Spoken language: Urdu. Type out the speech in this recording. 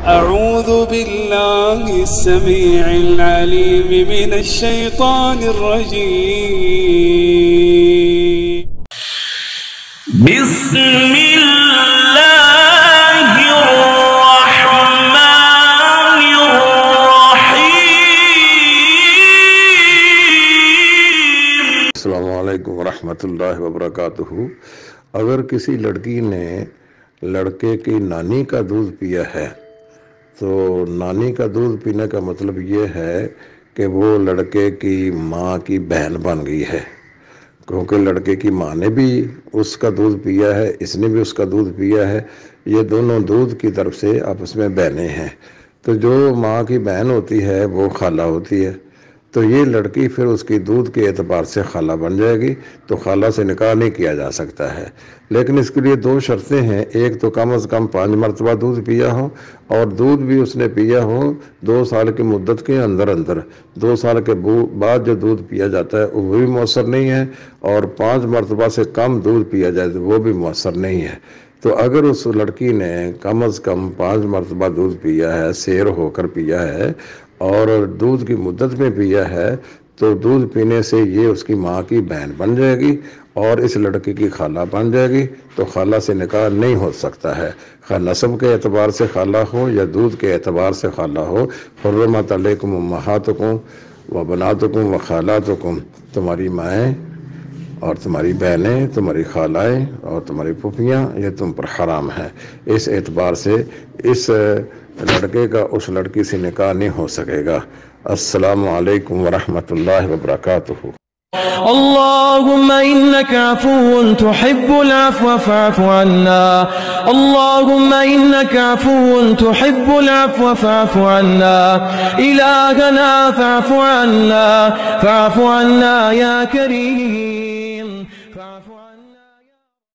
أعوذ بالله السميع العليم من الشيطان الرجيم. بسم الله الرحمن الرحيم. السلام علیکم ورحمۃ اللہ وبرکاتہ. اگر کسی لڑکی نے لڑکے کی نانی کا دودھ پیا ہے تو نانی کا دودھ پینے کا مطلب یہ ہے کہ وہ لڑکے کی ماں کی بہن بن گئی ہے، کیونکہ لڑکے کی ماں نے بھی اس کا دودھ پیا ہے، اس نے بھی اس کا دودھ پیا ہے، یہ دونوں دودھ کی طرف سے آپس میں بہنیں ہیں. تو جو ماں کی بہن ہوتی ہے وہ خالہ ہوتی ہے، تو یہ لڑکی پھر اس کی دودھ کے اعتبار سے خالہ بن جائے گی. تو خالہ سے نکاح نہیں کیا جا سکتا ہے، لیکن اس کے لیے دو شرطیں ہیں. ایک تو کم از کم 5 مرتبہ دودھ پیا ہو، اور دودھ بھی اس نے پیا ہو 2 سال کی مدت کے اندر. 2 سال کے بعد جو دودھ پیا جاتا ہے وہ بھی مؤثر نہیں ہے، اور 5 مرتبہ سے کم دودھ پیا جائے تو وہ بھی مؤثر نہیں ہے. تو اگر اس لڑکی نے کم از کم 5 مرتبہ دودھ پیا ہے، سیر ہو کر پیا ہے اور دودھ کی مدت میں پیا ہے، تو دودھ پینے سے یہ اس کی ماں کی بہن بن جائے گی اور اس لڑکی کی خالہ بن جائے گی. تو خالہ سے نکاح نہیں ہو سکتا ہے، خواہ نسب کے اعتبار سے خالہ ہو یا دودھ کے اعتبار سے خالہ ہو. حرمت علیکم امہاتکم و بناتکم و خالاتکم، تمہاری مائیں اور تمہاری بہنیں، تمہاری خالائیں اور تمہاری پھوپھیاں یہ تم پر حرام ہے. اس اعتبار سے اس لڑکے کا اس لڑکی سے نکاح نہیں ہو سکے گا. السلام علیکم ورحمۃ اللہ وبرکاتہ. اللهم إنك عفو تحب العفو فاعف عنا. اللهم إنك عفو تحب العفو فاعف عنا. إلهنا فاعف عنا، فاعف عنا يا كريم، فاعف عنا.